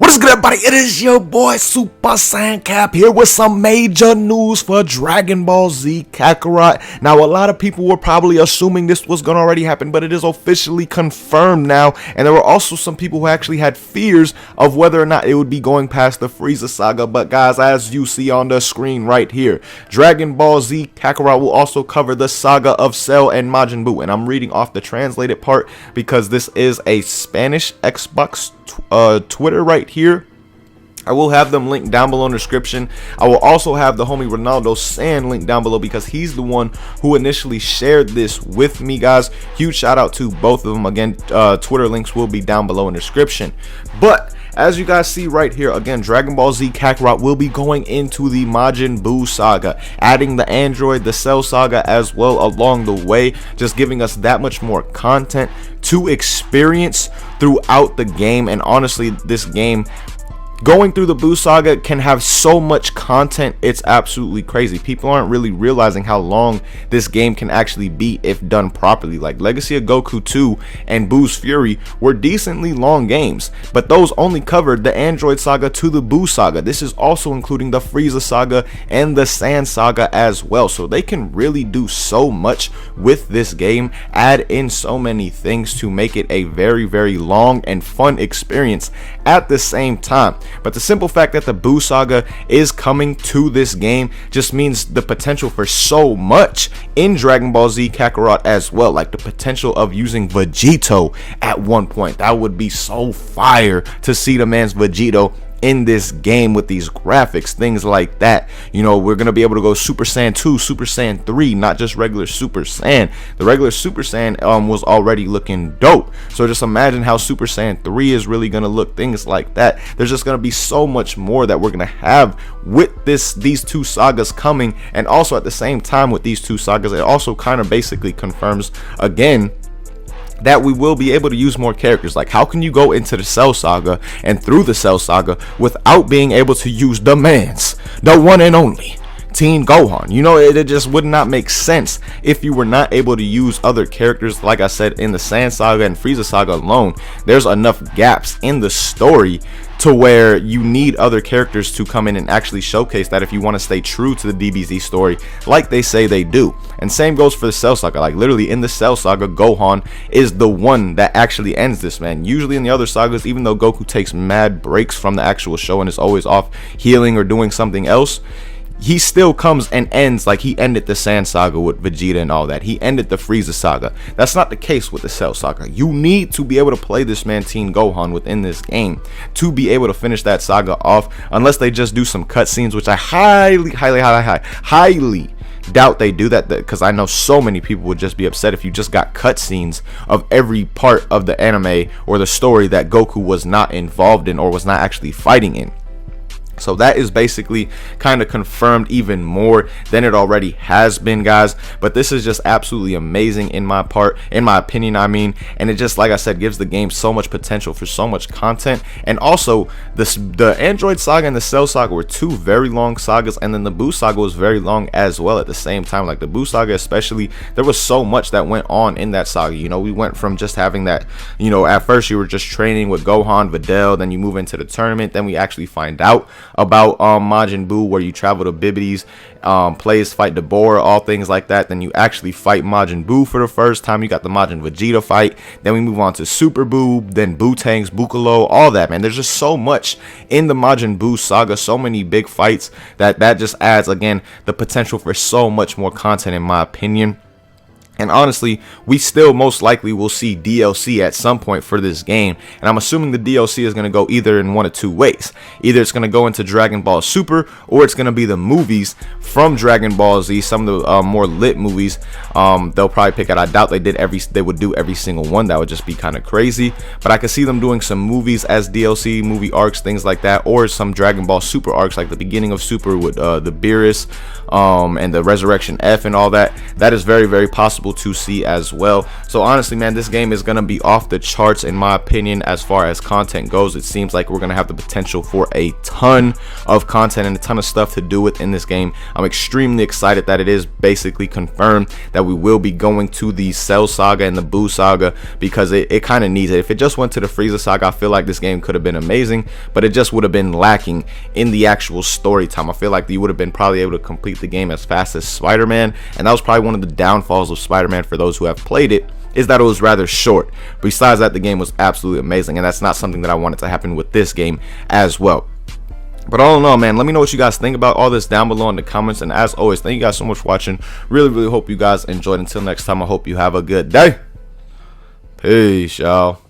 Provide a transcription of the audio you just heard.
What is good, everybody? It is your boy Super Saiyan Cap here with some major news for Dragon Ball Z Kakarot. Now, a lot of people were probably assuming this was going to already happen, but it is officially confirmed now. And there were also some people who actually had fears of whether or not it would be going past the Frieza Saga. But guys, as you see on the screen right here, Dragon Ball Z Kakarot will also cover the saga of Cell and Majin Buu. And I'm reading off the translated part because this is a Spanish Xbox Twitter right here. I will have them linked down below in the description. I will also have the homie Ronaldo San linked down below because he's the one who initially shared this with me, guys. Huge shout out to both of them. Again, Twitter links will be down below in the description. But as you guys see right here, again, Dragon Ball Z Kakarot will be going into the Majin Buu Saga, adding the Android, the Cell Saga as well along the way, just giving us that much more content to experience throughout the game. And honestly, this game, going through the Buu Saga, can have so much content, it's absolutely crazy. People aren't really realizing how long this game can actually be if done properly. Like Legacy of Goku 2 and Buu's Fury were decently long games, but those only covered the Android Saga to the Buu Saga. This is also including the Frieza Saga and the Sand Saga as well, so they can really do so much with this game, add in so many things to make it a very, very long and fun experience at the same time. But the simple fact that the Buu Saga is coming to this game just means the potential for so much in Dragon Ball Z Kakarot as well. Like the potential of using Vegetto at one point. That would be so fire to see the man's Vegetto in this game with these graphics, things like that. You know, we're gonna be able to go Super Saiyan 2, Super Saiyan 3, not just regular Super Saiyan. The regular Super Saiyan was already looking dope, so just imagine how Super Saiyan 3 is really gonna look, things like that. There's just gonna be so much more that we're gonna have with these two sagas coming. And also at the same time with these two sagas, it also kind of basically confirms again that we will be able to use more characters. Like, how can you go into the Cell Saga and through the Cell Saga without being able to use the one and only Teen Gohan? You know, it just would not make sense if you were not able to use other characters. Like I said, in the Sand Saga and Frieza Saga alone, there's enough gaps in the story to where you need other characters to come in and actually showcase that if you want to stay true to the DBZ story like they say they do. And same goes for the Cell Saga. Like literally in the Cell Saga, Gohan is the one that actually ends this, man. Usually in the other sagas, even though Goku takes mad breaks from the actual show and is always off healing or doing something else, he still comes and ends like he ended the Sand Saga with Vegeta and all that. He ended the Frieza Saga. That's not the case with the Cell Saga. You need to be able to play this man Teen Gohan within this game to be able to finish that saga off, unless they just do some cutscenes, which I highly doubt they do that, because I know so many people would just be upset if you just got cutscenes of every part of the anime or the story that Goku was not involved in or was not actually fighting in. So that is basically kind of confirmed even more than it already has been, guys. But this is just absolutely amazing in my opinion, I mean. And it just, like I said, gives the game so much potential for so much content. And also the Android Saga and the Cell Saga were two very long sagas, and then the Buu Saga was very long as well at the same time. Like the Buu Saga especially, there was so much that went on in that saga. You know, we went from just having that, you know, at first you were just training with Gohan, Videl, then you move into the tournament, then we actually find out about Majin Buu, where you travel to Bibidi's place, fight Deborah, all things like that. Then you actually fight Majin Buu for the first time. You got the Majin Vegeta fight. Then we move on to Super Buu, then Buu-Tanks, Bukalo, all that, man. There's just so much in the Majin Buu saga, so many big fights that just adds, again, the potential for so much more content, in my opinion. And honestly, we still most likely will see DLC at some point for this game. And I'm assuming the DLC is going to go either in one of two ways. Either it's going to go into Dragon Ball Super, or it's going to be the movies from Dragon Ball Z, some of the more lit movies. They'll probably pick out. I doubt they would do every single one. That would just be kind of crazy. But I could see them doing some movies as DLC, movie arcs, things like that, or some Dragon Ball Super arcs, like the beginning of Super with the Beerus and the Resurrection F and all that. That is very, very possible able to see as well. So honestly, man, this game is going to be off the charts in my opinion as far as content goes. It seems like we're going to have the potential for a ton of content and a ton of stuff to do with in this game. I'm extremely excited that it is basically confirmed that we will be going to the Cell Saga and the Buu Saga, because it kind of needs it. If it just went to the Frieza Saga, I feel like this game could have been amazing, but it just would have been lacking in the actual story time. I feel like you would have been probably able to complete the game as fast as Spider-Man, and that was probably one of the downfalls of Spider-Man for those who have played it, is that it was rather short. Besides that, the game was absolutely amazing, and that's not something that I wanted to happen with this game as well. But all in all, man, let me know what you guys think about all this down below in the comments. And as always, thank you guys so much for watching. Really hope you guys enjoyed. Until next time, I hope you have a good day. Peace, y'all.